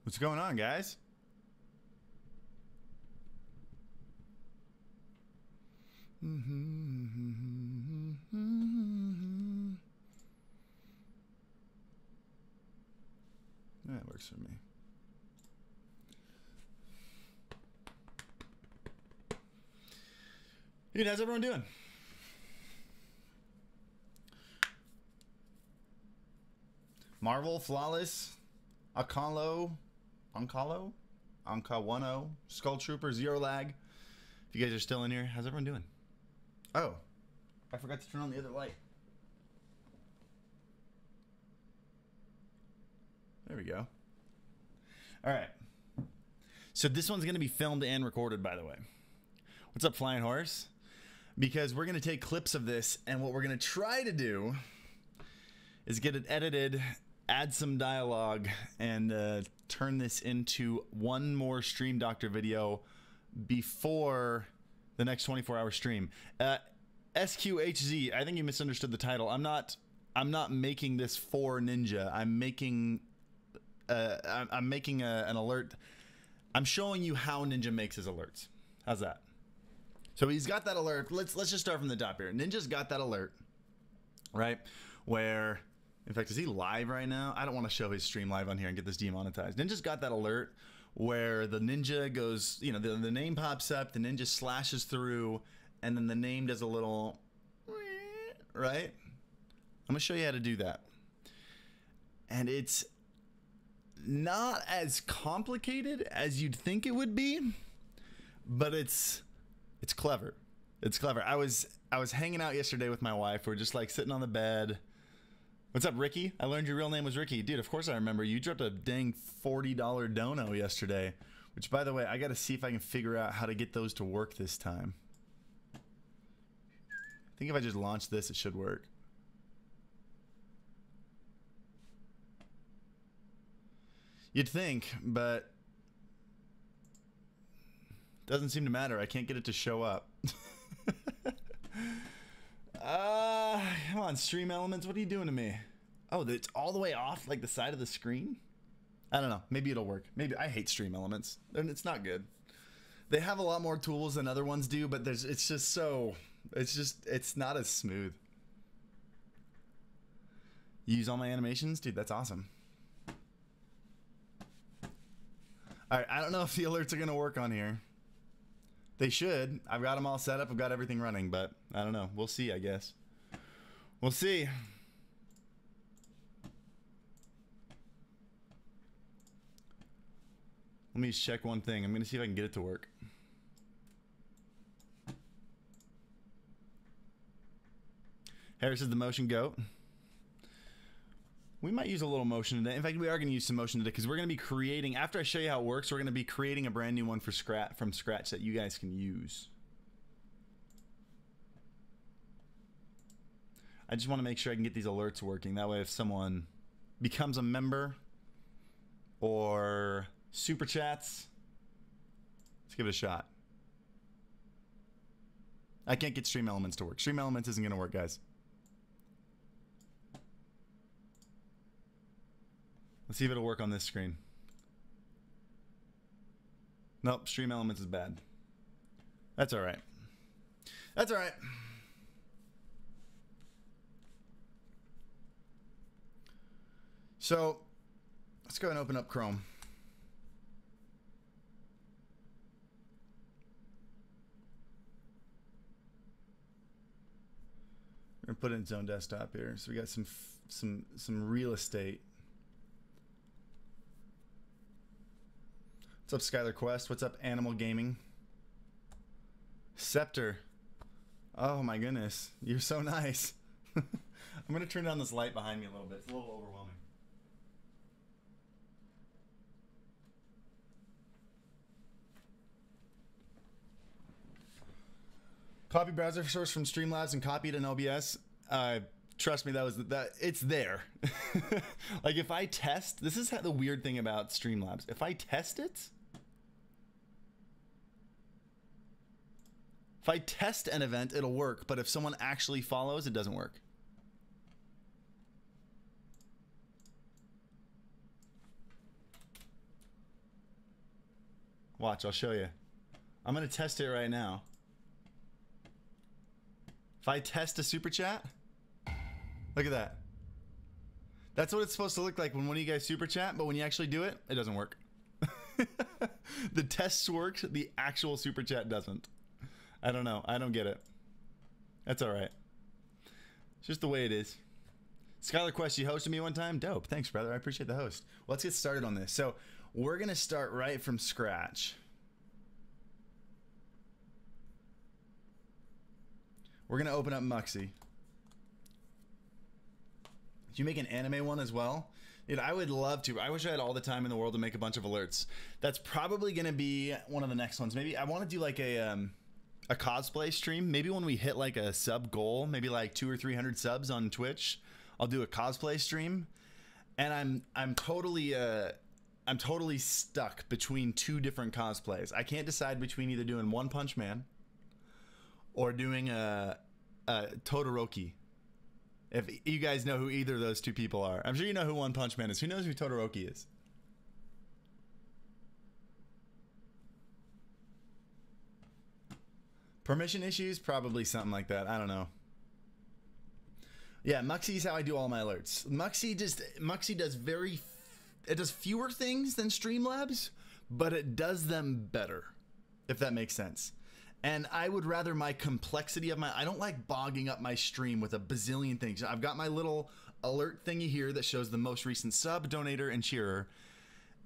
What's going on, guys? That works for me. Dude, how's everyone doing? Marvel, Flawless, Ankalo, Ankawano, Skull Trooper, Zero Lag. If you guys are still in here, how's everyone doing? Oh, I forgot to turn on the other light. There we go. All right. So this one's going to be filmed and recorded, by the way. What's up, Flying Horse? Because we're going to take clips of this, and what we're going to try to do is get it edited, add some dialogue, and turn this into one more Stream Doctor video before the next 24-hour stream. SQHZ, I think you misunderstood the title. I'm not making this for Ninja. I'm making an alert. I'm showing you how Ninja makes his alerts. How's that? So he's got that alert. Let's just start from the top here. Ninja's got that alert, right? Where, in fact, is he live right now? I don't want to show his stream live on here and get this demonetized. Ninja's got that alert where the ninja goes, you know, the name pops up, the ninja slashes through, and then the name does a little, right? I'm gonna show you how to do that. And it's not as complicated as you'd think it would be, but it's clever. It's clever. I was hanging out yesterday with my wife. We're just like sitting on the bed. What's up, Ricky? I learned your real name was Ricky. Dude, of course I remember. You dropped a dang $40 dono yesterday, which, by the way, I got to see if I can figure out how to get those to work this time. I think if I just launch this, it should work. You'd think, but doesn't seem to matter. I can't get it to show up. Come on, Stream Elements. What are you doing to me? Oh, it's all the way off, like the side of the screen? I don't know. Maybe it'll work. Maybe. I hate Stream Elements. It's not good. They have a lot more tools than other ones do, but it's just so... It's not as smooth. You use all my animations? Dude, that's awesome. All right, I don't know if the alerts are going to work on here. They should. I've got them all set up. I've got everything running, but I don't know. We'll see, I guess. We'll see. Let me just check one thing. I'm going to see if I can get it to work. Harris is the motion goat. We might use a little motion today. In fact, we are going to use some motion today because we're going to be creating, after I show you how it works, we're going to be creating a brand new one from scratch that you guys can use. I just want to make sure I can get these alerts working. That way if someone becomes a member or super chats, let's give it a shot. I can't get Stream Elements to work. Stream Elements isn't going to work, guys. Let's see if it'll work on this screen. Nope, Stream Elements is bad. That's all right. That's all right. So, let's go and open up Chrome. We're gonna put it in Zone Desktop here. So we got some real estate. What's up, Skylar Quest? What's up, Animal Gaming? Scepter. Oh my goodness, you're so nice. I'm gonna turn down this light behind me a little bit. It's a little overwhelming. Copy browser source from Streamlabs and copy it in OBS. Trust me, it's there. Like if I test, this is the weird thing about Streamlabs. If I test it, if I test an event, it'll work. But if someone actually follows, it doesn't work. Watch, I'll show you. I'm gonna test it right now. If I test a super chat, look at that. That's what it's supposed to look like when one of you guys super chat, but when you actually do it, it doesn't work. The tests work, the actual super chat doesn't. I don't know. I don't get it. That's all right. It's just the way it is. Skylar Quest, you hosted me one time? Dope. Thanks, brother. I appreciate the host. Well, let's get started on this. So we're going to start right from scratch. We're going to open up Muxy. Do you make an anime one as well? Dude, I would love to. I wish I had all the time in the world to make a bunch of alerts. That's probably going to be one of the next ones. Maybe I want to do like a cosplay stream. Maybe when we hit like a sub goal, maybe like 200 or 300 subs on Twitch, I'll do a cosplay stream. And I'm totally stuck between two different cosplays. I can't decide between either doing One Punch Man or doing a Todoroki. If you guys know who either of those two people are. I'm sure you know who One Punch Man is. Who knows who Todoroki is? Permission issues? Probably something like that. I don't know. Yeah, Muxy's how I do all my alerts. Muxy does fewer things than Streamlabs, but it does them better, if that makes sense. And I would rather my complexity of I don't like bogging up my stream with a bazillion things. I've got my little alert thingy here that shows the most recent sub, donator, and cheerer.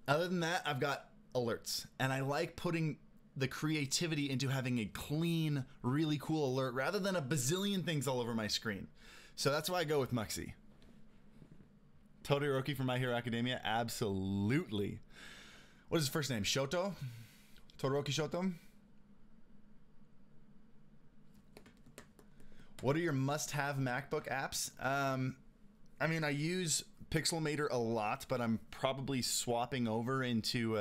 Other than that, I've got alerts. And I like putting the creativity into having a clean, really cool alert rather than a bazillion things all over my screen. So that's why I go with Muxy. Todoroki from My Hero Academia? Absolutely. What is his first name? Shoto? Todoroki Shoto? What are your must-have MacBook apps? I mean, I use Pixelmator a lot, but I'm probably swapping over into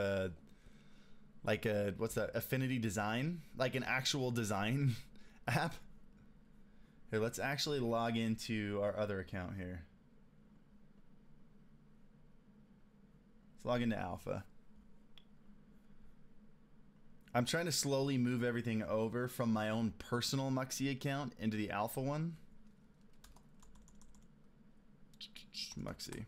what's that? Affinity Design, like an actual design app. Here, let's actually log into our other account here. Let's log into Alpha. I'm trying to slowly move everything over from my own personal Muxy account into the Alpha one. Muxy.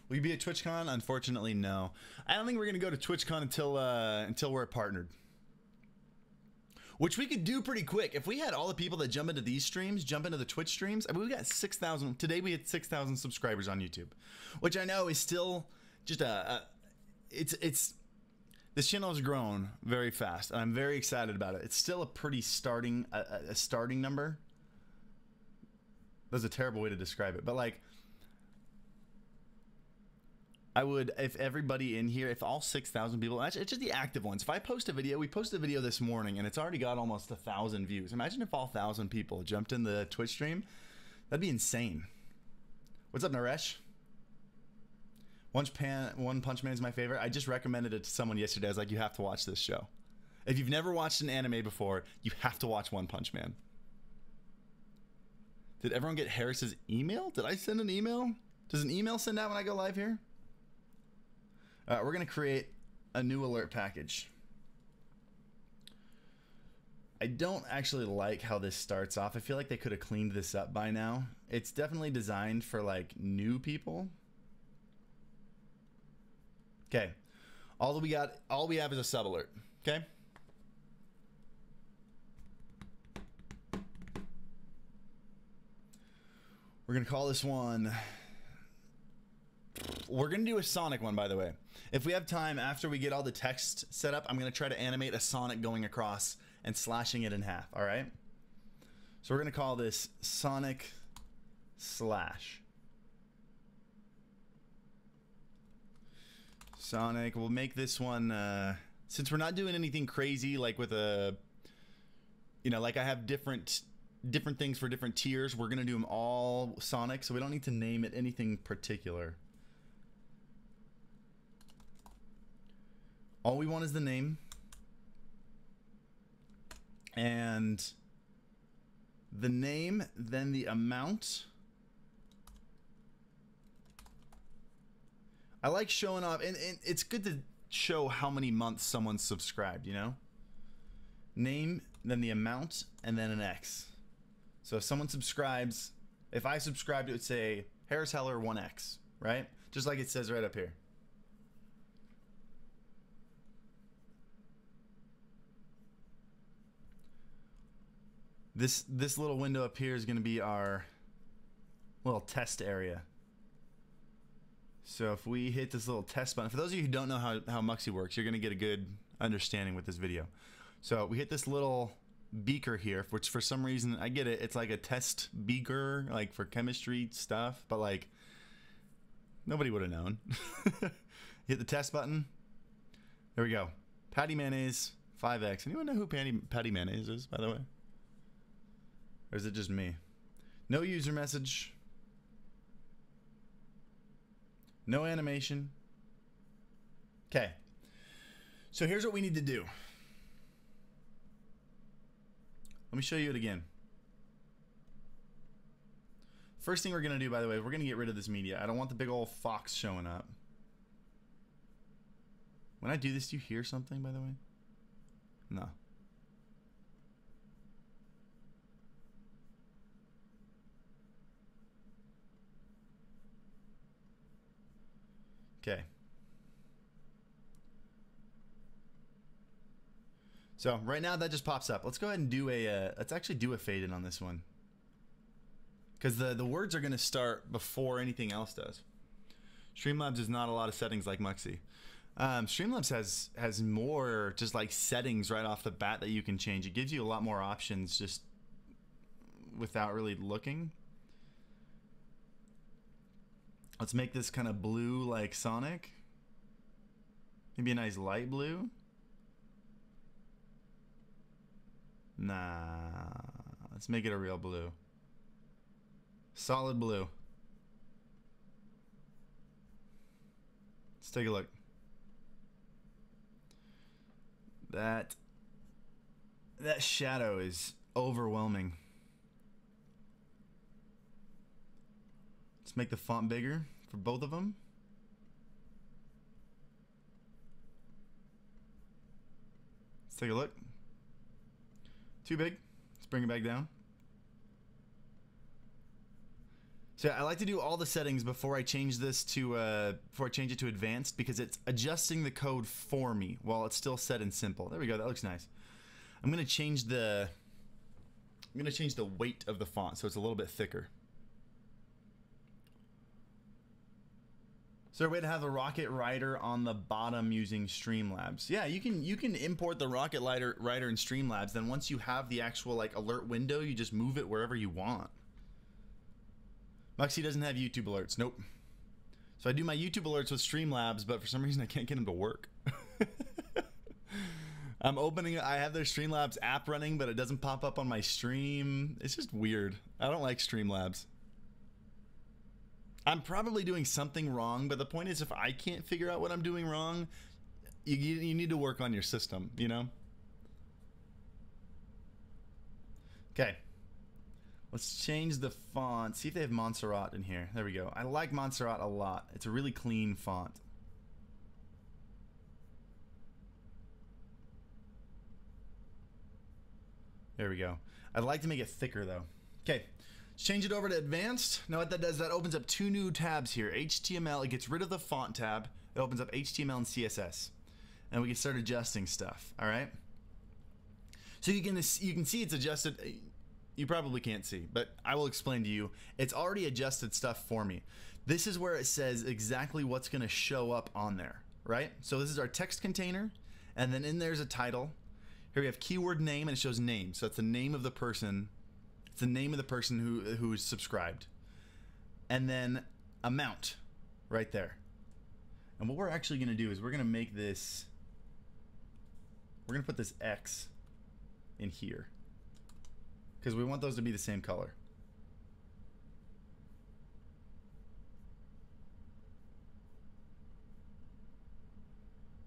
Will you be at TwitchCon? Unfortunately, no. I don't think we're going to go to TwitchCon until we're partnered. Which we could do pretty quick. If we had all the people that jump into these streams, jump into the Twitch streams. I mean, we got 6,000. Today we had 6,000 subscribers on YouTube. Which I know is still just this channel has grown very fast, and I'm very excited about it. It's still a pretty starting number. That's a terrible way to describe it, but like, I would, if everybody in here, if all 6,000 people, it's just the active ones. If I post a video, we posted a video this morning, and it's already got almost 1,000 views. Imagine if all 1,000 people jumped in the Twitch stream. That'd be insane. What's up, Naresh? One Punch Man is my favorite. I just recommended it to someone yesterday. I was like, you have to watch this show. If you've never watched an anime before, you have to watch One Punch Man. Did everyone get Harris's email? Did I send an email? Does an email send out when I go live here? We're going to create a new alert package. I don't actually like how this starts off. I feel like they could have cleaned this up by now. It's definitely designed for like new people. Okay, all we have is a sub alert. Okay. We're gonna call this one. We're gonna do a Sonic one, by the way. If we have time after we get all the text set up, I'm gonna try to animate a Sonic going across and slashing it in half. All right. So we're gonna call this Sonic Slash. Sonic. We'll make this one, since we're not doing anything crazy, like with a, you know, like I have different things for different tiers. We're going to do them all Sonic, so we don't need to name it anything particular. All we want is the name. And the name, then the amount. I like showing off, and it's good to show how many months someone's subscribed, you know? Name, then the amount, and then an X. So if someone subscribes, if I subscribed, it would say Harris Heller 1X, right? Just like it says right up here. This little window up here is going to be our little test area. So if we hit this little test button, for those of you who don't know how Muxy works, you're going to get a good understanding with this video. So we hit this little beaker here, which for some reason, I get it, it's like a test beaker, like for chemistry stuff, but like nobody would have known. Hit the test button. There we go. Patty Mayonnaise 5X. Anyone know who Patty Mayonnaise is, by the way? Or is it just me? No user message. No animation. Okay. So here's what we need to do. Let me show you it again. First thing we're going to do, by the way, we're going to get rid of this media. I don't want the big old fox showing up. When I do this, do you hear something, by the way? No. Okay. So right now that just pops up. Let's go ahead and do a, let's actually do a fade in on this one. Because the words are going to start before anything else does. Streamlabs is not a lot of settings like Muxy. Streamlabs has more just like settings right off the bat that you can change. It gives you a lot more options just without really looking. Let's make this kind of blue like Sonic. Maybe a nice light blue. Nah, let's make it a real blue. Solid blue. Let's take a look. That shadow is overwhelming. Let's make the font bigger for both of them. Let's take a look. Too big. Let's bring it back down. So I like to do all the settings before I change this to before I change it to advanced, because it's adjusting the code for me while it's still set in simple. There we go. That looks nice. I'm gonna change the weight of the font so it's a little bit thicker. Is there a way to have the Rocket Writer on the bottom using Streamlabs? Yeah, you can import the Rocket Writer in Streamlabs. Then once you have the actual like alert window, you just move it wherever you want. Muxy doesn't have YouTube alerts. Nope. So I do my YouTube alerts with Streamlabs, but for some reason I can't get them to work. I have their Streamlabs app running, but it doesn't pop up on my stream. It's just weird. I don't like Streamlabs. I'm probably doing something wrong, but the point is, if I can't figure out what I'm doing wrong, you need to work on your system, you know? Okay. Let's change the font. See if they have Montserrat in here. There we go. I like Montserrat a lot. It's a really clean font. There we go. I'd like to make it thicker though. Okay. Let's change it over to advanced. Now what that does, that opens up two new tabs here. HTML, it gets rid of the font tab. It opens up HTML and CSS. And we can start adjusting stuff, all right? So you can see it's adjusted. You probably can't see, but I will explain to you. It's already adjusted stuff for me. This is where it says exactly what's gonna show up on there, right? So this is our text container, and then in there's a title. Here we have keyword name, and it shows name. So it's the name of the person. It's the name of the person who's subscribed. And then amount right there. And what we're actually gonna do is we're gonna make this, we're gonna put this X in here, because we want those to be the same color.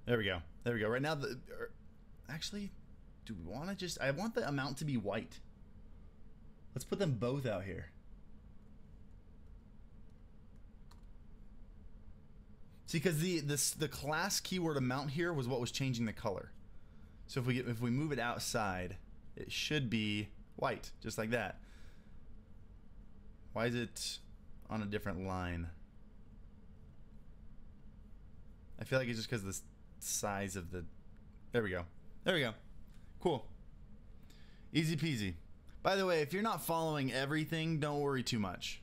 There we go. There we go. Right now, actually, do we want to just, I want the amount to be white. Let's put them both out here. See, because the class keyword amount here was what was changing the color. So if we move it outside, it should be white, just like that. Why is it on a different line? I feel like it's just because of the size of the... There we go. There we go. Cool. Easy peasy. By the way, if you're not following everything, don't worry too much.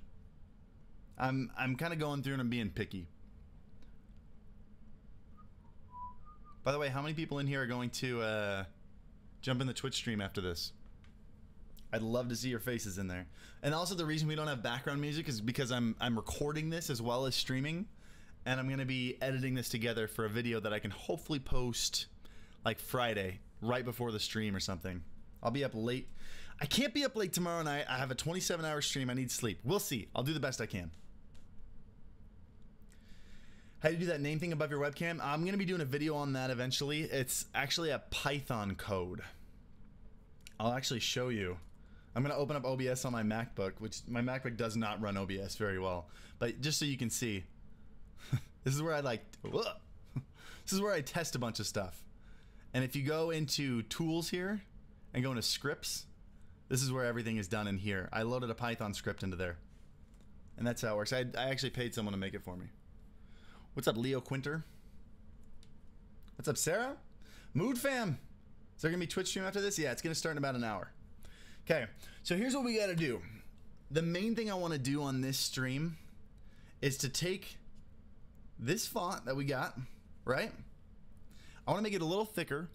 I'm kind of going through and I'm being picky. By the way, how many people in here are going to jump in the Twitch stream after this? I'd love to see your faces in there. And also the reason we don't have background music is because I'm recording this as well as streaming, and I'm going to be editing this together for a video that I can hopefully post like Friday, right before the stream or something. I'll be up late. I can't be up late tomorrow night. I have a 27-hour stream. I need sleep. We'll see. I'll do the best I can. How do you do that name thing above your webcam? I'm going to be doing a video on that eventually. It's actually a Python code. I'll actually show you. I'm going to open up OBS on my MacBook, which my MacBook does not run OBS very well. But just so you can see, this is where I this is where I test a bunch of stuff. And if you go into tools here and go into scripts, this is where everything is done in here. I loaded a Python script into there. And that's how it works. I actually paid someone to make it for me. What's up, Leo Quinter? What's up, Sarah? Mood fam. Is there going to be Twitch stream after this? Yeah, it's going to start in about an hour. Okay, so here's what we got to do. The main thing I want to do on this stream is to take this font that we got, right? I want to make it a little thicker,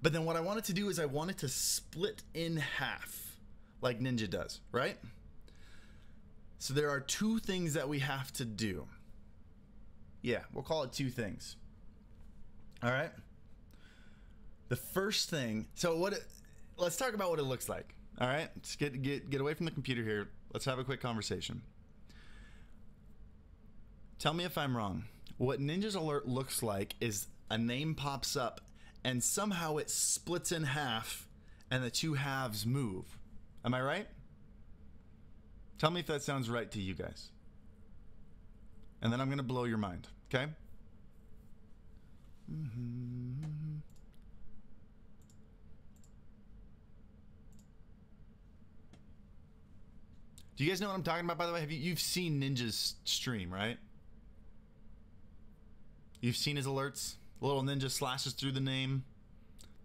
but then what I want it to do is I want it to split in half like Ninja does, right? So there are two things that we have to do. Yeah, we'll call it two things. All right. The first thing, so let's talk about what it looks like. All right, just get away from the computer here. Let's have a quick conversation. Tell me if I'm wrong. What Ninja's alert looks like is a name pops up and somehow it splits in half and the two halves move. Am I right? Tell me if that sounds right to you guys. And then I'm going to blow your mind, okay? Do you guys know what I'm talking about, by the way? You've seen Ninja's stream, right? You've seen his alerts. The little ninja slashes through the name.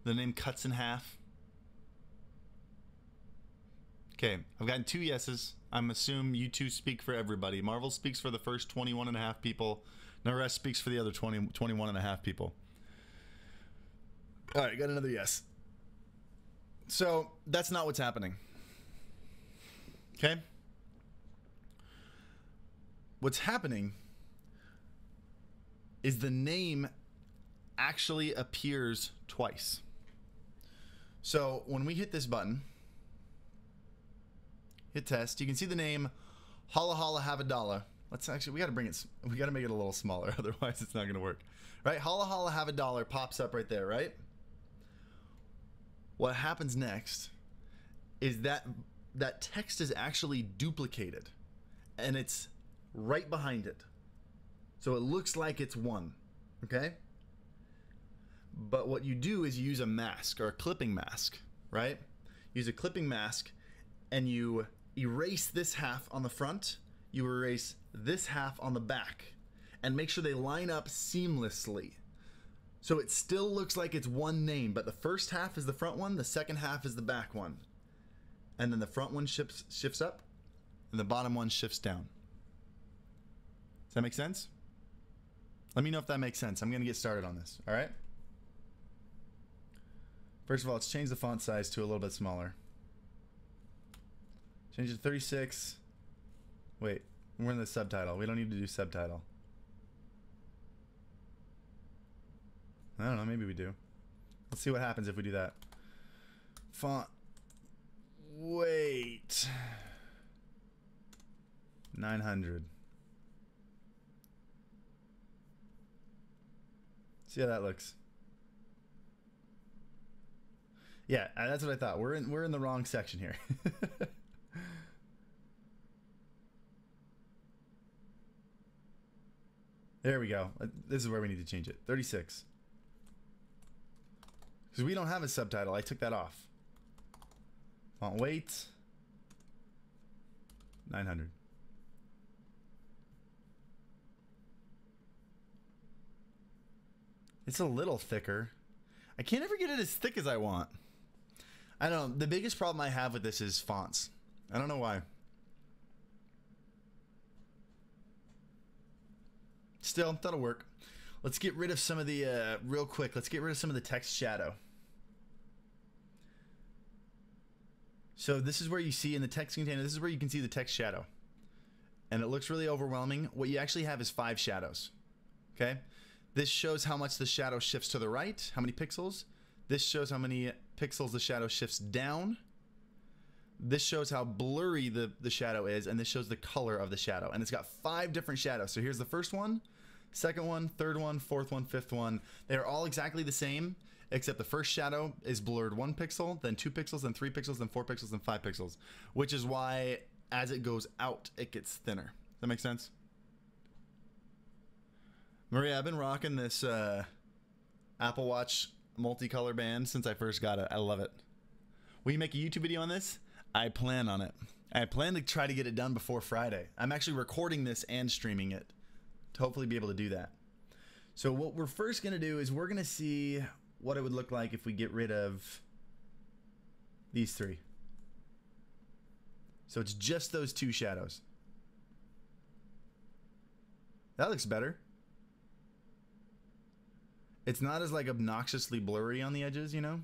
The name cuts in half. Okay, I've gotten 2 yeses. I'm assuming you two speak for everybody. Marvel speaks for the first 21.5 people. Naresh speaks for the other 21.5 people. All right, got another yes. So that's not what's happening. Okay? What's happening is the name actually appears twice. So when we hit this button, hit test, you can see the name Holla Holla Have a Dollar. Let's actually, we got to make it a little smaller, otherwise it's not going to work. Right? Holla Holla Have a Dollar pops up right there, right? What happens next is that text is actually duplicated and it's right behind it. So it looks like it's one, okay? But what you do is you use a mask or a clipping mask, right? Use a clipping mask and you erase this half on the front, you erase this half on the back, and make sure they line up seamlessly. So it still looks like it's one name, but the first half is the front one, the second half is the back one. And then the front one shifts up, and the bottom one shifts down. Does that make sense? Let me know if that makes sense. I'm going to get started on this, all right? First of all, let's change the font size to a little bit smaller. Change it to 36. Wait, we're in the subtitle. We don't need to do subtitle. I don't know, maybe we do. Let's see what happens if we do that. Font weight 900. See how that looks. Yeah, that's what I thought. We're in the wrong section here. There we go. This is where we need to change it. 36. Because we don't have a subtitle. I took that off. Font weight. 900. It's a little thicker. I can't ever get it as thick as I want. I don't know. The biggest problem I have with this is fonts. I don't know why. Still, that'll work. Let's get rid of some of the, real quick, let's get rid of some of the text shadow. So this is where you see in the text container, this is where you can see the text shadow. And it looks really overwhelming. What you actually have is 5 shadows. Okay? This shows how much the shadow shifts to the right, how many pixels. This shows how many pixels the shadow shifts down. This shows how blurry the shadow is, and this shows the color of the shadow. And it's got 5 different shadows. So here's the first one, second one, third one, fourth one, fifth one. They're all exactly the same, except the first shadow is blurred 1 pixel, then 2 pixels, then 3 pixels, then 4 pixels, then 5 pixels, which is why as it goes out, it gets thinner. Does that make sense? Maria, I've been rocking this Apple Watch multicolor band since I first got it. I love it. Will you make a YouTube video on this? I plan on it. I plan to try to get it done before Friday. I'm actually recording this and streaming it to hopefully be able to do that. So what we're first going to do is we're going to see what it would look like if we get rid of these 3. So it's just those 2 shadows. That looks better. It's not as like obnoxiously blurry on the edges, you know?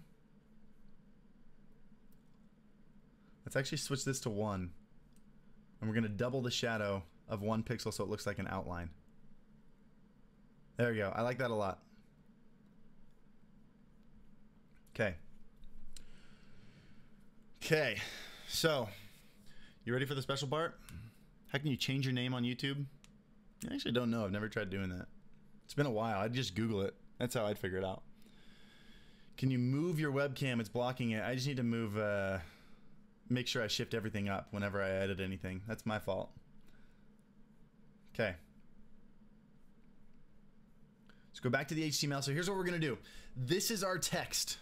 Let's actually switch this to 1. And we're going to double the shadow of 1 pixel so it looks like an outline. There we go. I like that a lot. Okay. Okay. So, you ready for the special part? How can you change your name on YouTube? I actually don't know. I've never tried doing that. It's been a while. I'd just Google it. That's how I'd figure it out. Can you move your webcam? It's blocking it. I just need to move, make sure I shift everything up whenever I edit anything. That's my fault. Okay. Let's go back to the HTML. So here's what we're going to do. This is our text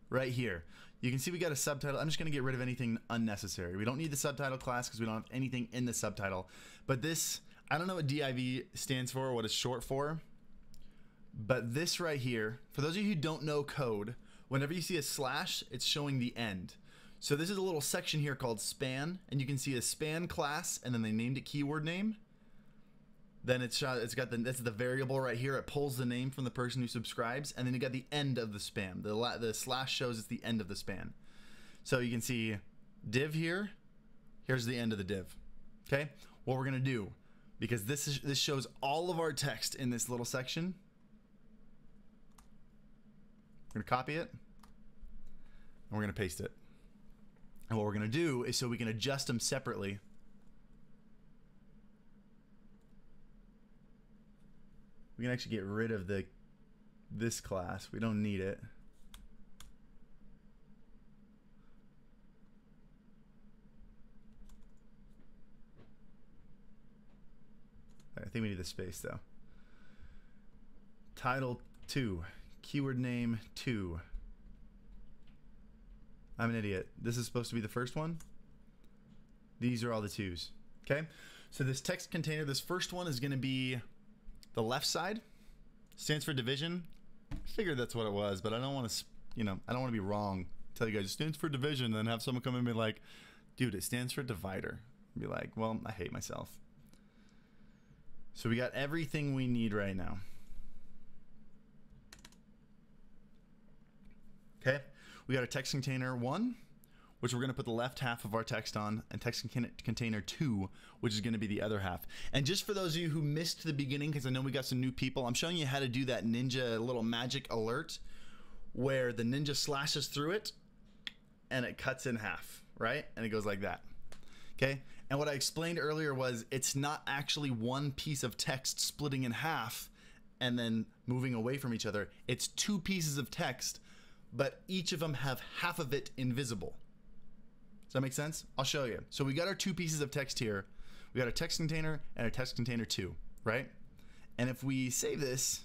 right here. You can see we got a subtitle. I'm just going to get rid of anything unnecessary. We don't need the subtitle class because we don't have anything in the subtitle. But this, I don't know what div stands for or what it's short for. But this right here, for those of you who don't know code, whenever you see a slash, it's showing the end. So this is a little section here called span, and you can see a span class, and then they named it keyword name. Then it's got that's the variable right here. It pulls the name from the person who subscribes, and then you got the end of the span. The slash shows it's the end of the span. So you can see div here. Here's the end of the div. Okay. What we're gonna do, because this shows all of our text in this little section. We're gonna copy it, and we're gonna paste it. And what we're gonna do is so we can adjust them separately. We can actually get rid of this class. We don't need it. I think we need the space though. Title 2, keyword name 2. I'm an idiot. This is supposed to be the first one. These are all the 2s. Okay, so this text container, this first one is going to be the left side. Stands for division. I figured that's what it was, but I don't want to, I don't want to be wrong. Tell you guys it stands for division, and then have someone come in and be like, dude, it stands for divider. Be like, well, I hate myself. So we got everything we need right now. Okay, we got a text container 1, which we're going to put the left half of our text on, and text container 2, which is going to be the other half. And just for those of you who missed the beginning, because I know we got some new people, I'm showing you how to do that ninja little magic alert where the ninja slashes through it and it cuts in half, right? And it goes like that. Okay, and what I explained earlier was it's not actually one piece of text splitting in half and then moving away from each other. It's 2 pieces of text, but each of them have half of it invisible. Does that make sense? I'll show you. So we got our 2 pieces of text here. We got a text container and a text container 2, right? And if we save this,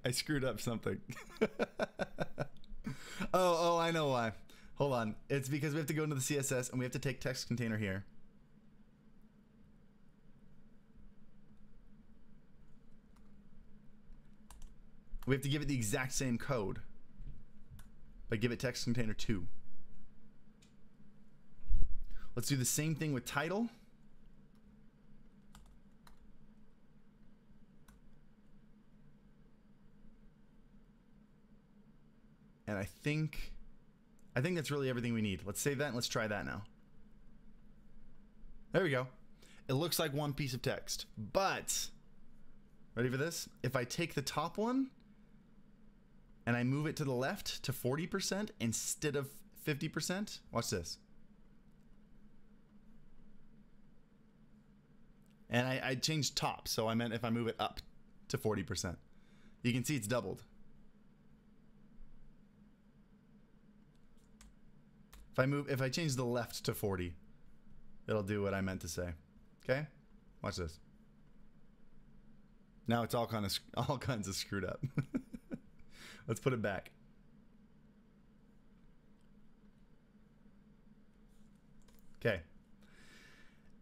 I screwed up something. Oh, I know why. Hold on. It's because we have to go into the CSS and we have to take text container here. We have to give it the exact same code, but give it text container 2. Let's do the same thing with title. And I think that's really everything we need. Let's save that and let's try that now. There we go. It looks like one piece of text, but ready for this? If I take the top one and I move it to the left to 40% instead of 50%, watch this. And I changed top, so I meant if I move it up to 40%. You can see it's doubled. If I change the left to 40, it'll do what I meant to say. Okay? Watch this. Now it's all kinds of screwed up. Let's put it back. Okay.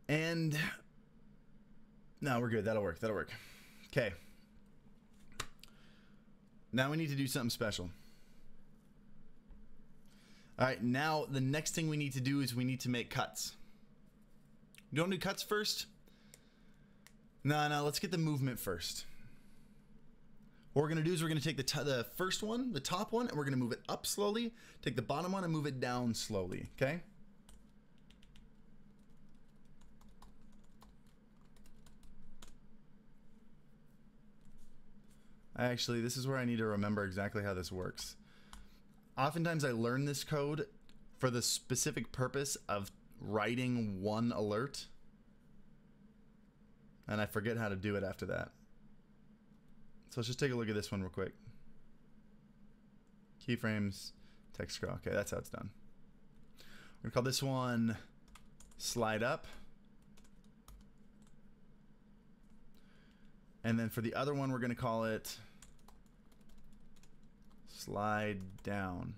And no, we're good. That'll work. That'll work. Okay. Now we need to do something special. All right, now the next thing we need to do is we need to make cuts. You don't do cuts first? No, let's get the movement first. What we're going to do is we're going to take the first one, the top one, and we're going to move it up slowly. Take the bottom one and move it down slowly, okay? Actually, this is where I need to remember exactly how this works. Oftentimes I learn this code for the specific purpose of writing one alert, and I forget how to do it after that. So let's just take a look at this one real quick. Keyframes, text scroll. Okay, that's how it's done. We're gonna call this one slide up. And then for the other one, we're gonna call it slide down.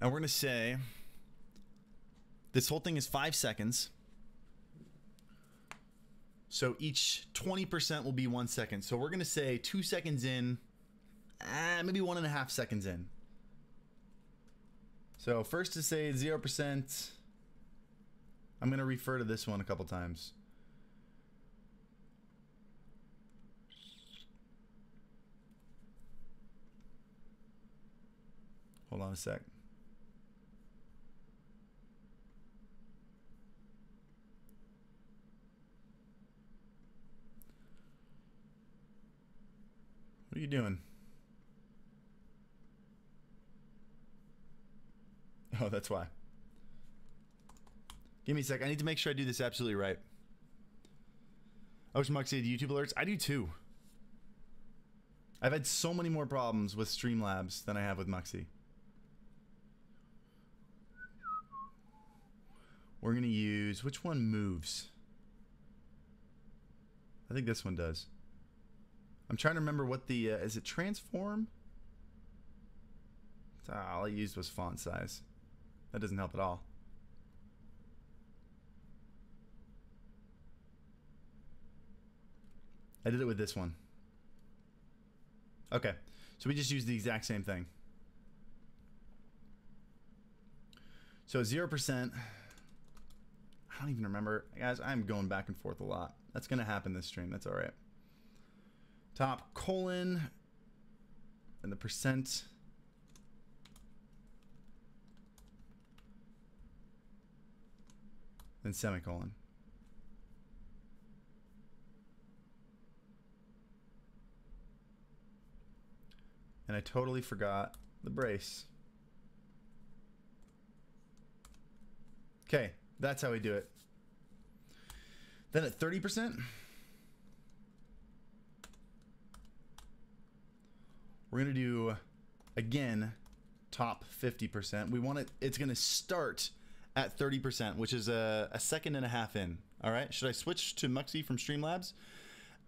And we're going to say this whole thing is 5 seconds. So each 20% will be 1 second. So we're going to say 2 seconds in, maybe 1.5 seconds in. So first to say 0%, I'm going to refer to this one a couple times. Hold on a sec. What are you doing? Oh, that's why. Give me a sec. I need to make sure I do this absolutely right. I wish Muxy had YouTube alerts. I do too. I've had so many more problems with Streamlabs than I have with Muxy. We're going to use, which one moves? I think this one does. I'm trying to remember what the, is it transform? All I used was font size. That doesn't help at all. I did it with this one. Okay, so we just used the exact same thing. So 0%. I don't even remember. Guys, I'm going back and forth a lot. That's going to happen this stream. That's all right. Top colon and the percent. Then semicolon. And I totally forgot the brace. Okay, that's how we do it. Then at 30%, we're going to do, again, top 50%. We want it, it's going to start at 30%, which is a second and a half in. All right. Should I switch to Muxy from Streamlabs?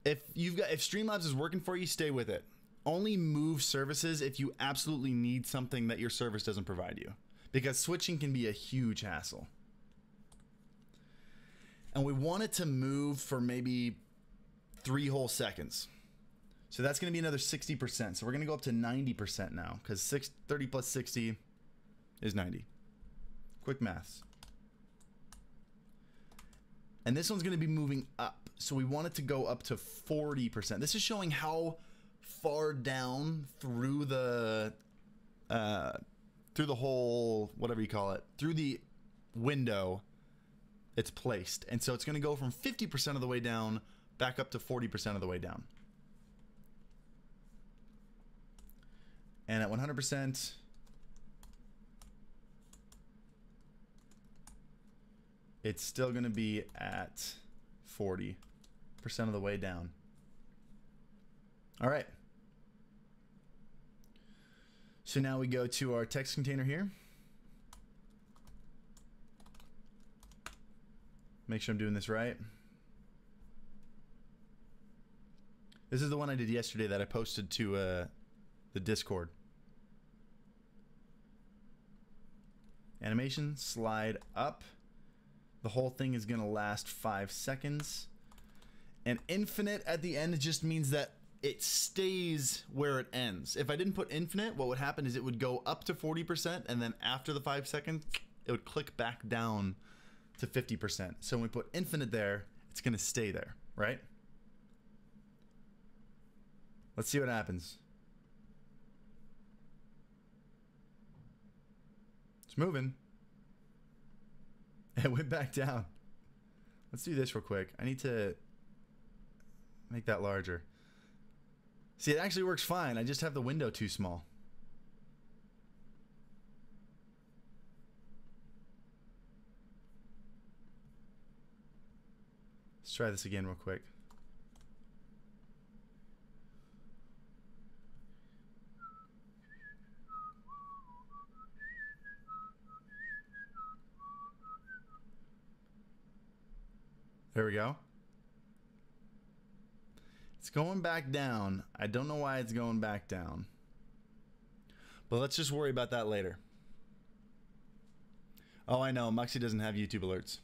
If Streamlabs is working for you, stay with it. Only move services if you absolutely need something that your service doesn't provide you, because switching can be a huge hassle. And we want it to move for maybe 3 whole seconds. So that's going to be another 60%. So we're going to go up to 90% now, because 30 plus 60 is 90. Quick maths. And this one's going to be moving up. So we want it to go up to 40%. This is showing how far down through the whole, whatever you call it, through the window it's placed. And so it's going to go from 50% of the way down back up to 40% of the way down. And at 100%, it's still going to be at 40% of the way down. All right. So now we go to our text container here. Make sure I'm doing this right. This is the one I did yesterday that I posted to the Discord. Animation, slide up. The whole thing is going to last 5 seconds. And infinite at the end just means that it stays where it ends. If I didn't put infinite, what would happen is it would go up to 40%, and then after the 5 seconds, it would click back down to 50%. So when we put infinite there, it's going to stay there, right? Let's see what happens. It's moving. It went back down. Let's do this real quick. I need to make that larger. See, it actually works fine. I just have the window too small. Let's try this again real quick. There we go. It's going back down. I don't know why it's going back down. But let's just worry about that later. Oh, I know. Muxy doesn't have YouTube alerts.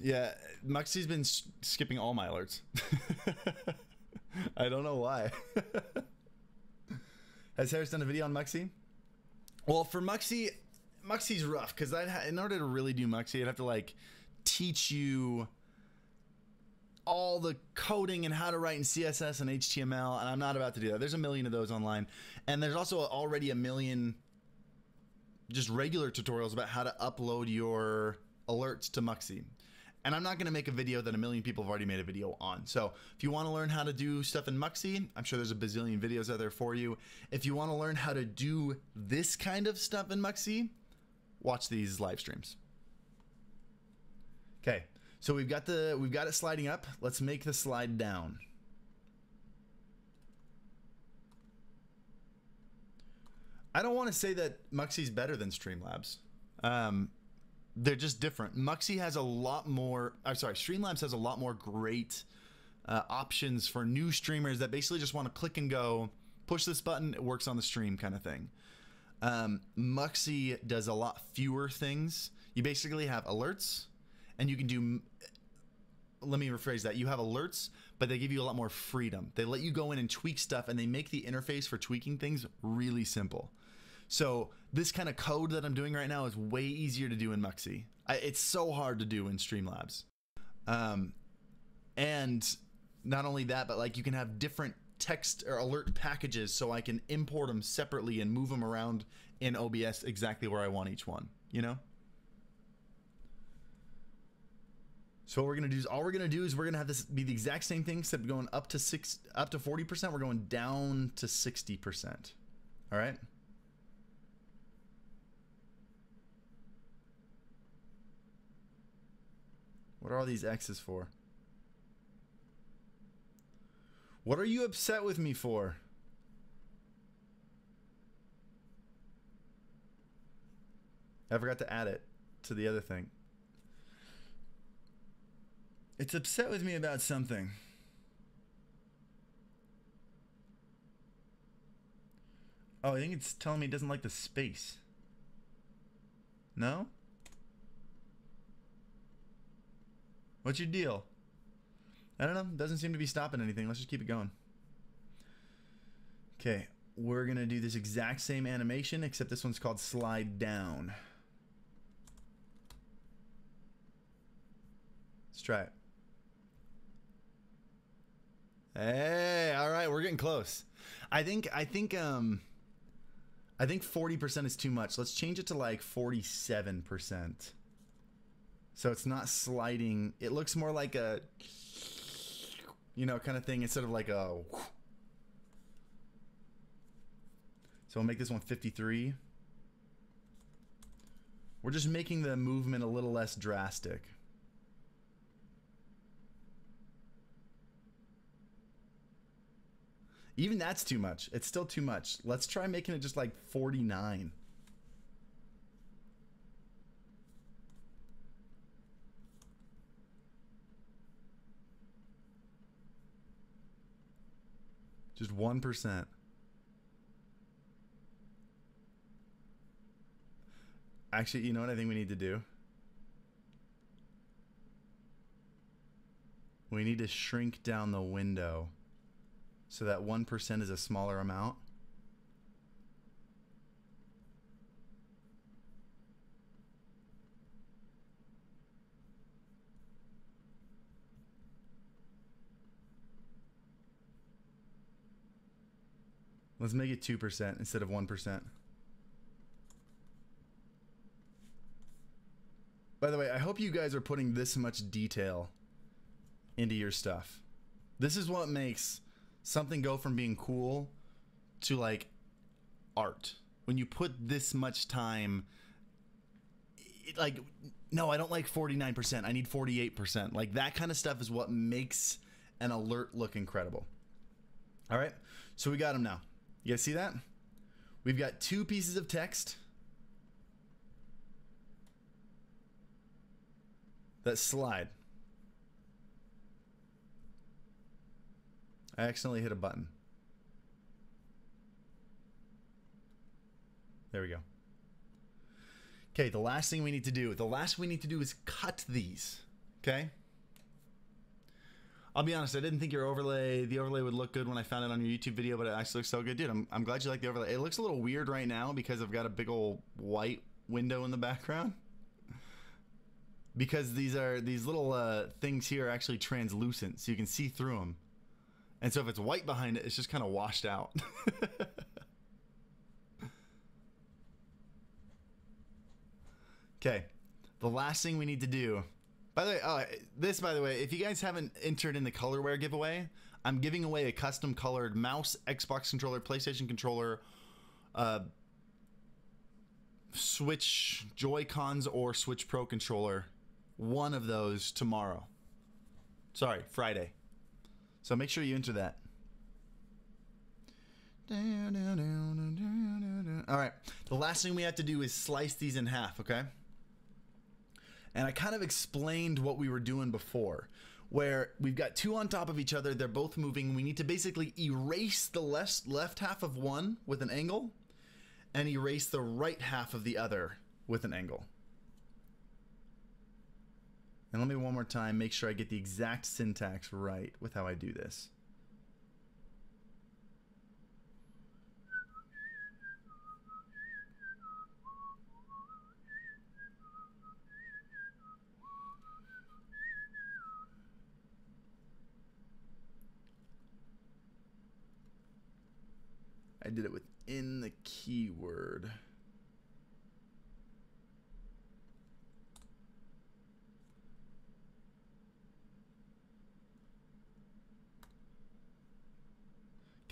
Yeah, Muxy's been skipping all my alerts. I don't know why. Has Harris done a video on Muxy? Well, for Muxy, Muxy's rough, because in order to really do Muxy, I'd have to like teach you all the coding and how to write in CSS and HTML, and I'm not about to do that. There's a million of those online, and there's also already a million just regular tutorials about how to upload your alerts to Muxy. And I'm not going to make a video that a million people have already made a video on. So if you want to learn how to do stuff in Muxy, I'm sure there's a bazillion videos out there for you. If you want to learn how to do this kind of stuff in Muxy, watch these live streams. Okay, so we've got it sliding up. Let's make the slide down. I don't want to say that Muxy's better than Streamlabs. They're just different. Muxy has a lot more. I'm sorry, Streamlabs has a lot more great options for new streamers that basically just want to click and go, push this button, it works on the stream kind of thing. Muxy does a lot fewer things. You basically have alerts, and you can do. Let me rephrase that. You have alerts, but they give you a lot more freedom. They let you go in and tweak stuff, and they make the interface for tweaking things really simple. So this kind of code that I'm doing right now is way easier to do in Muxy. It's so hard to do in Streamlabs. And not only that, but like you can have different text or alert packages, so I can import them separately and move them around in OBS exactly where I want each one, you know? So what we're gonna do is we're gonna have this be the exact same thing, except going up to 40%, we're going down to 60%. All right. What are all these X's for? What are you upset with me for? I forgot to add it to the other thing. It's upset with me about something. Oh, I think it's telling me it doesn't like the space. No? What's your deal? I don't know. Doesn't seem to be stopping anything. Let's just keep it going. Okay. We're going to do this exact same animation, except this one's called slide down. Let's try it. Hey, all right, we're getting close. I think 40% is too much. Let's change it to like 47%. So it's not sliding. It looks more like a, you know, kind of thing instead of like a. So we'll make this one 53. We're just making the movement a little less drastic. Even that's too much. It's still too much. Let's try making it just like 49. Just 1%. Actually, you know what I think we need to do? We need to shrink down the window so that 1% is a smaller amount. Let's make it 2% instead of 1%. By the way, I hope you guys are putting this much detail into your stuff. This is what makes something go from being cool to like art. When you put this much time, like, no, I don't like 49%. I need 48%. Like that kind of stuff is what makes an alert look incredible. All right, so we got them now. You guys see that? We've got 2 pieces of text that slide. I accidentally hit a button. There we go. Okay, the last thing we need to do, is cut these. Okay? I'll be honest, I didn't think the overlay would look good when I found it on your YouTube video, but it actually looks so good. Dude, I'm glad you like the overlay. It looks a little weird right now because I've got a big old white window in the background. Because these little things here are actually translucent, so you can see through them. And so if it's white behind it, it's just kind of washed out. Okay, the last thing we need to do. By the way, if you guys haven't entered in the Colorware giveaway, I'm giving away a custom colored mouse, Xbox controller, PlayStation controller, Switch Joy-Cons, or Switch Pro controller. One of those tomorrow. Sorry, Friday. So make sure you enter that. All right, the last thing we have to do is slice these in half, okay? And I kind of explained what we were doing before, where we've got 2 on top of each other. They're both moving. We need to basically erase the left half of one with an angle and erase the right half of the other with an angle. And let me one more time make sure I get the exact syntax right with how I do this. I did it within the keyword.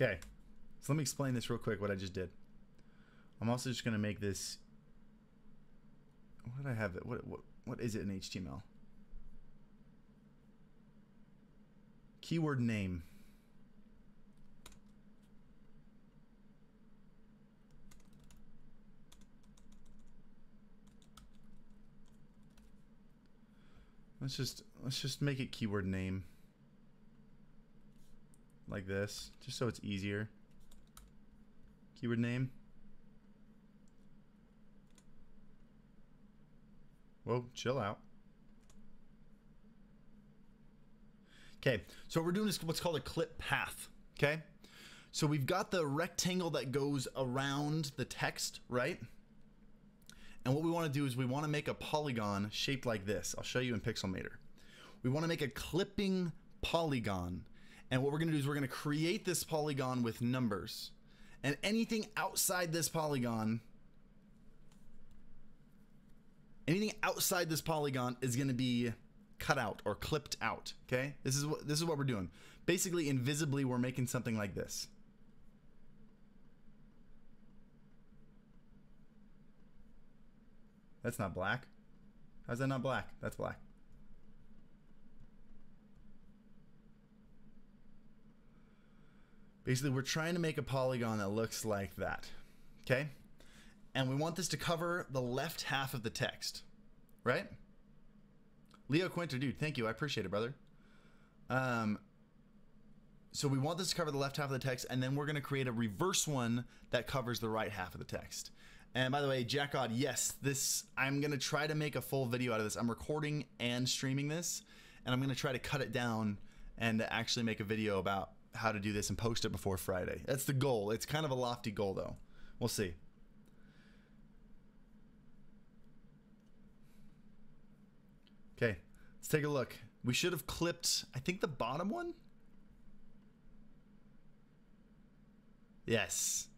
Okay, so let me explain this real quick, what I just did. I'm also just going to make this, what did I have it? What is it in HTML? Keyword name. let's just make it keyword name. Like this, just so it's easier. Keyword name. Whoa, chill out. Okay, so what we're doing is what's called a clip path. Okay, so we've got the rectangle that goes around the text, right? And what we want to do is we want to make a polygon shaped like this. I'll show you in Pixelmator. We want to make a clipping polygon. And what we're going to do is we're going to create this polygon with numbers. And anything outside this polygon is going to be cut out or clipped out, okay? This is what we're doing. Basically, invisibly, we're making something like this. That's not black. How's that not black? That's black. Basically, we're trying to make a polygon that looks like that, okay? And we want this to cover the left half of the text, right? Leo Quinter, dude, thank you. I appreciate it, brother. So we want this to cover the left half of the text, and then we're going to create a reverse one that covers the right half of the text. And by the way, Jack Odd, yes, I'm going to try to make a full video out of this. I'm recording and streaming this, and I'm going to try to cut it down and actually make a video about how to do this and post it before Friday. That's the goal. It's kind of a lofty goal, though. We'll see. Okay, let's take a look. We should have clipped, I think, the bottom one. Yes.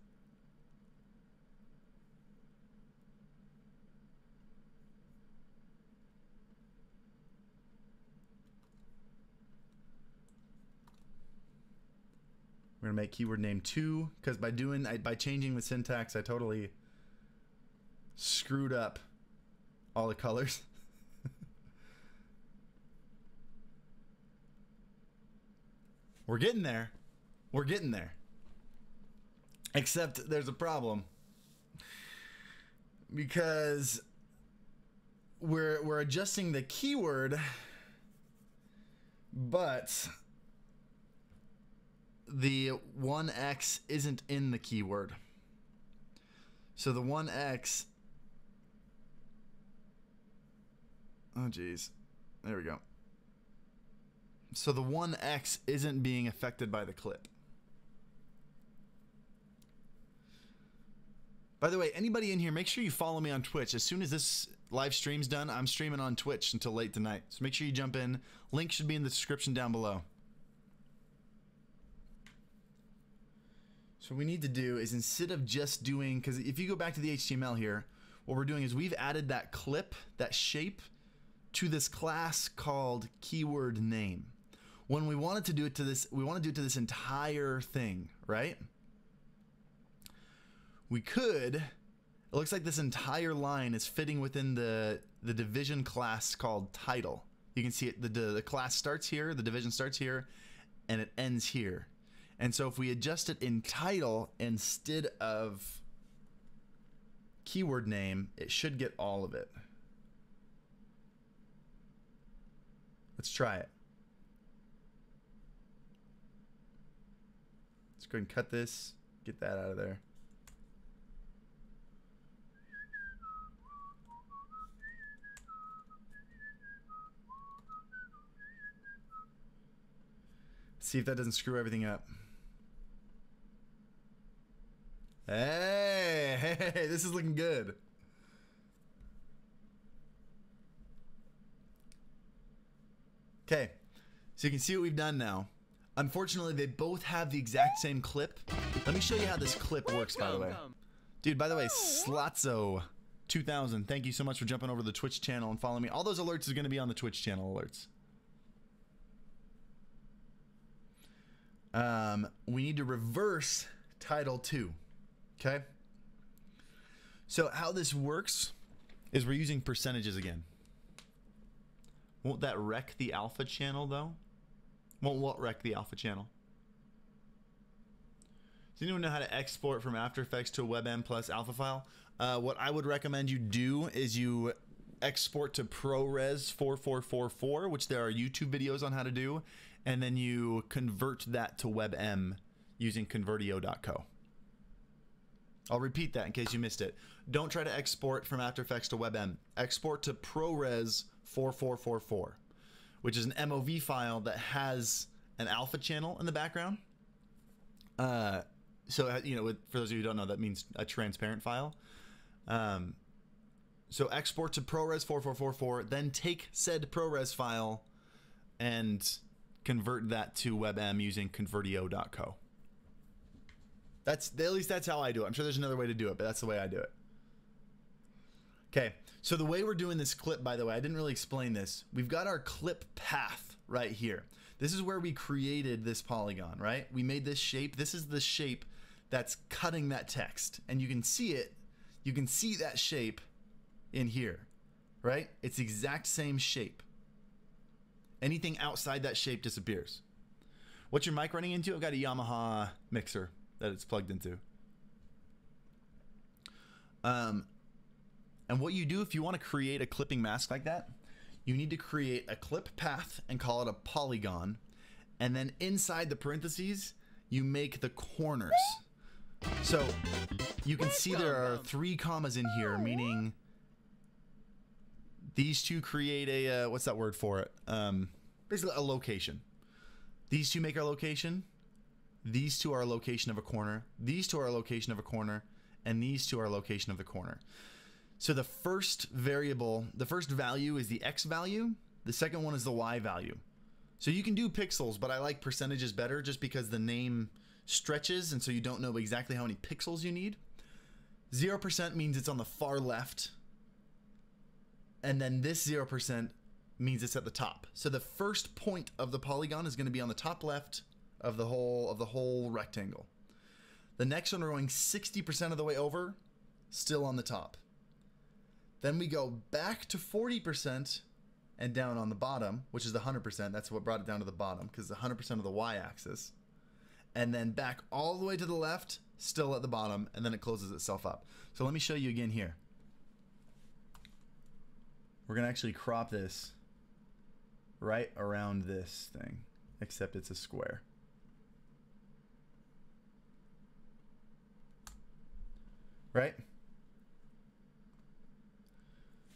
We're gonna make keyword name 2 because by changing the syntax, I totally screwed up all the colors. We're getting there. We're getting there. Except there's a problem because we're adjusting the keyword, but the 1x isn't in the keyword. So the 1x, oh geez, there we go. So the 1x isn't being affected by the clip. By the way, anybody in here, make sure you follow me on Twitch. As soon as this live stream's done, I'm streaming on Twitch until late tonight. So make sure you jump in. Link should be in the description down below. So what we need to do is, instead of just doing, because if you go back to the HTML here, what we're doing is we've added that clip, that shape, to this class called keyword name. When we wanted to do it to this, we want to do it to this entire thing, right? We could, it looks like this entire line is fitting within the division class called title. You can see it, the class starts here, the division starts here, and it ends here. And so if we adjust it in title instead of keyword name, it should get all of it. Let's try it. Let's go ahead and cut this, get that out of there. See if that doesn't screw everything up. Hey, this is looking good. Okay, so you can see what we've done now. Unfortunately, they both have the exact same clip. Let me show you how this clip works, by the way. Dude, by the way, Slotzo2000, thank you so much for jumping over to the Twitch channel and following me. All those alerts are going to be on the Twitch channel alerts. We need to reverse title 2. Okay. So how this works is we're using percentages again. Won't that wreck the alpha channel though? Won't what wreck the alpha channel? Does anyone know how to export from After Effects to a WebM plus alpha file? What I would recommend you do is you export to ProRes 4444, which there are YouTube videos on how to do, and then you convert that to WebM using Convertio.co. I'll repeat that in case you missed it. Don't try to export from After Effects to WebM. Export to ProRes 4444, which is an MOV file that has an alpha channel in the background. So, you know, for those of you who don't know, that means a transparent file. So export to ProRes 4444, then take said ProRes file and convert that to WebM using Convertio.co. At least that's how I do it. I'm sure there's another way to do it, but that's the way I do it. Okay, so the way we're doing this clip, by the way, I didn't really explain this. We've got our clip path right here. This is where we created this polygon, right? We made this shape. This is the shape that's cutting that text. And you can see it. You can see that shape in here, right? It's the exact same shape. Anything outside that shape disappears. What's your mic running into? I've got a Yamaha mixer that it's plugged into. And what you do if you want to create a clipping mask like that, you need to create a clip path and call it a polygon. And then inside the parentheses, you make the corners. So you can see there are 3 commas in here, meaning these two create a, what's that word for it? Basically a location. These two make our location. These two are a location of a corner. These two are a location of a corner. And these two are a location of the corner. So the first variable, the first value is the X value. The second one is the Y value. So you can do pixels, but I like percentages better just because the name stretches and so you don't know exactly how many pixels you need. 0% means it's on the far left. And then this 0% means it's at the top. So the first point of the polygon is going to be on the top left of the whole rectangle. The next one we're going 60% of the way over, still on the top. Then we go back to 40% and down on the bottom, which is the 100%. That's what brought it down to the bottom because it's 100% of the y-axis. And then back all the way to the left, still at the bottom, and then it closes itself up. So let me show you again here. We're going to actually crop this right around this thing, except it's a square. Right?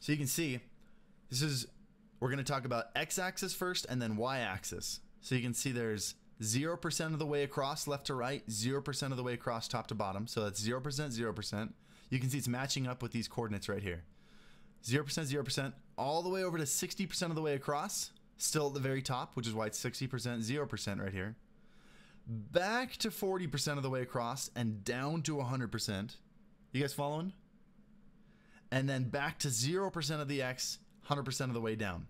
So you can see, we're going to talk about x-axis first and then y-axis. So you can see there's 0% of the way across left to right, 0% of the way across top to bottom. So that's 0%, 0%. You can see it's matching up with these coordinates right here. 0%, 0%, all the way over to 60% of the way across, still at the very top, which is why it's 60%, 0% right here. Back to 40% of the way across and down to 100%. You guys following? And then back to 0% of the X, 100% of the way down.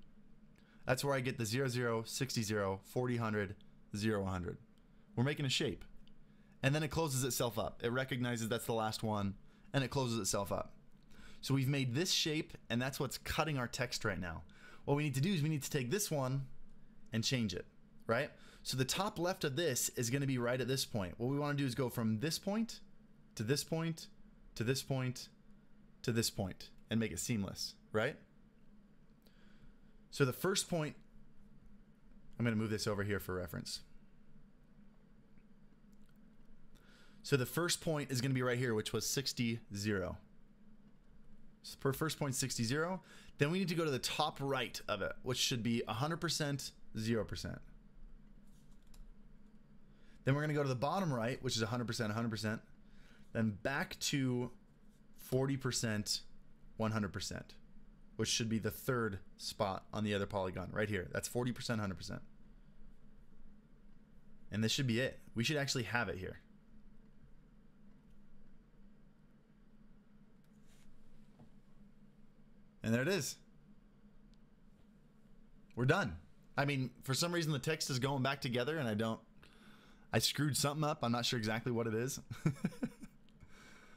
That's where I get the 0, 0, 60, 0, 40, 100, 0, 100. We're making a shape. And then it closes itself up. It recognizes that's the last one, and it closes itself up. So we've made this shape, and that's what's cutting our text right now. What we need to do is we need to take this one and change it, right? So the top left of this is going to be right at this point. What we want to do is go from this point to this point to this point to this point and make it seamless, right? So the first point, I'm going to move this over here for reference. So the first point is going to be right here, which was 60, 0. So per first point 60, 0. Then we need to go to the top right of it, which should be 100%, 0%. Then we're going to go to the bottom right, which is 100%, 100%. Then back to 40%, 100%, which should be the third spot on the other polygon right here. That's 40%, 100%. And this should be it. We should actually have it here. And there it is. We're done. I mean, for some reason the text is going back together and I screwed something up. I'm not sure exactly what it is.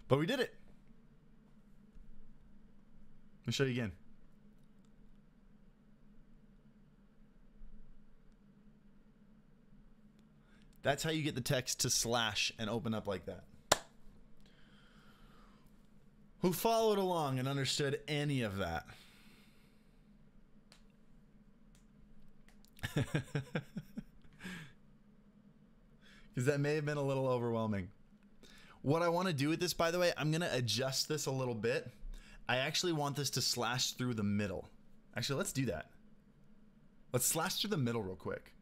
But we did it. Let me show you again. That's how you get the text to slash and open up like that. Who followed along and understood any of that? Because that may have been a little overwhelming. What I want to do with this, by the way, I'm going to adjust this a little bit. I actually want this to slash through the middle. Actually, let's do that. Let's slash through the middle real quick.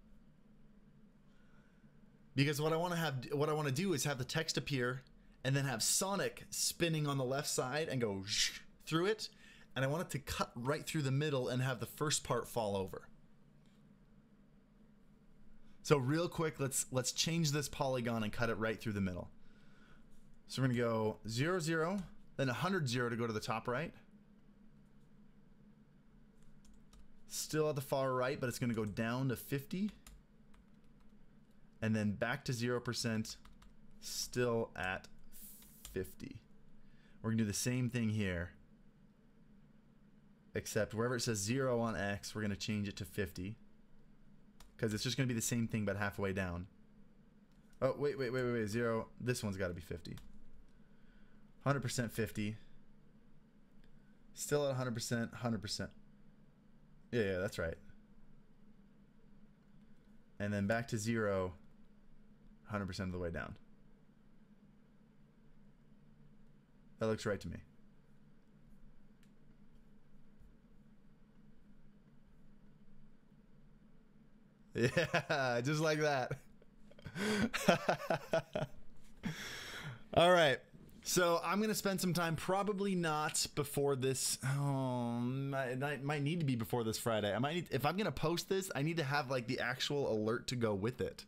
Because what I want to do is have the text appear and then have Sonic spinning on the left side and go through it. And I want it to cut right through the middle and have the first part fall over. So real quick, let's change this polygon and cut it right through the middle. So we're going to go 0, 0, then 100, 0 to go to the top right. Still at the far right, but it's going to go down to 50. And then back to 0%, still at 50. We're going to do the same thing here. Except wherever it says 0 on X, we're going to change it to 50. Because it's just going to be the same thing, but halfway down. Oh, wait. 0. This one's got to be 50. 100% 50. Still at 100%, 100%. Yeah, that's right. And then back to 0, 100% of the way down. That looks right to me. Yeah, just like that. All right. So I'm going to spend some time, probably not before this. Oh, it might need to be before this Friday. I might need, if I'm going to post this, I need to have like the actual alert to go with it.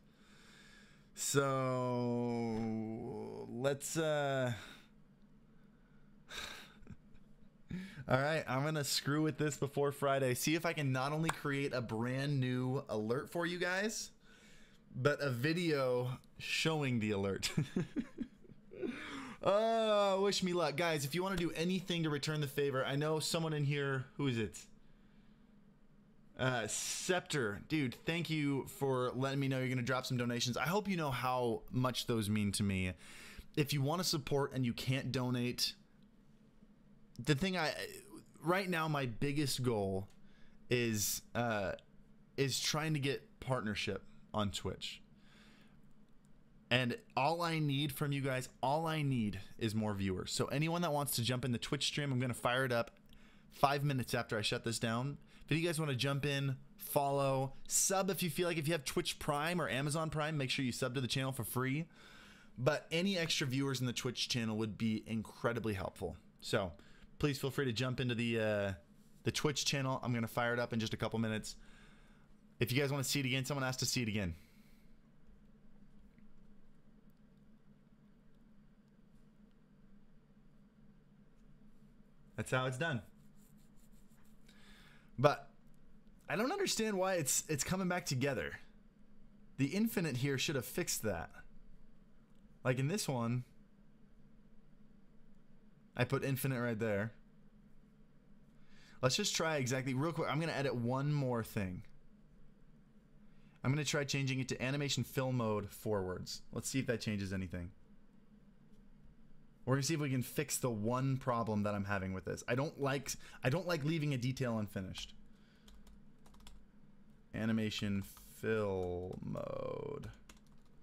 So let's, all right, I'm going to screw with this before Friday. See if I can not only create a brand new alert for you guys, but a video showing the alert. Oh, wish me luck. Guys, if you want to do anything to return the favor, I know someone in here, who is it? Scepter. Dude, thank you for letting me know you're going to drop some donations. I hope you know how much those mean to me. If you want to support and you can't donate, the thing right now, my biggest goal is trying to get partnership on Twitch. And all I need from you guys, all I need is more viewers. So anyone that wants to jump in the Twitch stream, I'm going to fire it up 5 minutes after I shut this down. If you guys want to jump in, follow, sub if you feel like, if you have Twitch Prime or Amazon Prime, make sure you sub to the channel for free. But any extra viewers in the Twitch channel would be incredibly helpful. So please feel free to jump into the Twitch channel. I'm going to fire it up in just a couple minutes. If you guys want to see it again, someone has to see it again. That's how it's done. But I don't understand why it's coming back together. The infinite here should have fixed that. Like in this one, I put infinite right there. Let's just try exactly real quick. I'm going to edit one more thing. I'm going to try changing it to animation fill mode forwards. Let's see if that changes anything. We're gonna see if we can fix the one problem that I'm having with this. I don't like leaving a detail unfinished. Animation fill mode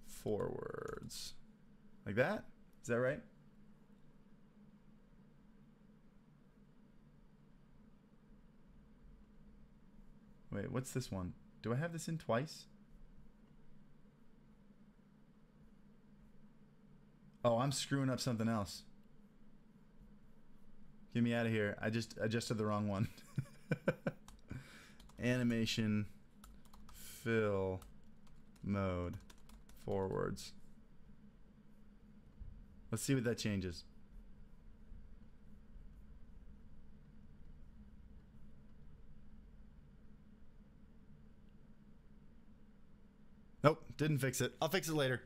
forwards. Like that? Is that right? Wait, what's this one? Do I have this in twice? Oh, I'm screwing up something else. Get me out of here. I just adjusted the wrong one. Animation fill mode forwards. Let's see what that changes. Nope, didn't fix it. I'll fix it later.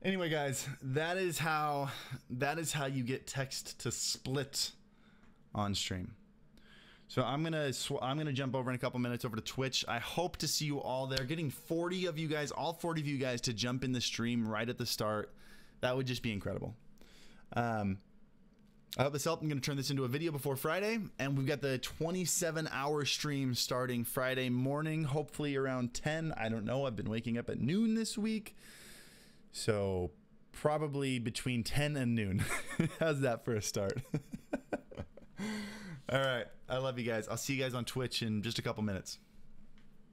Anyway, guys, that is how you get text to split on stream. So I'm gonna jump over in a couple minutes over to Twitch. I hope to see you all there. Getting 40 of you guys, all 40 of you guys, to jump in the stream right at the start, that would just be incredible. I hope this helped. I'm going to turn this into a video before Friday, and we've got the 27-hour stream starting Friday morning, hopefully around 10. I don't know. I've been waking up at noon this week, so probably between 10 and noon. How's that for a start? All right. I love you guys. I'll see you guys on Twitch in just a couple minutes.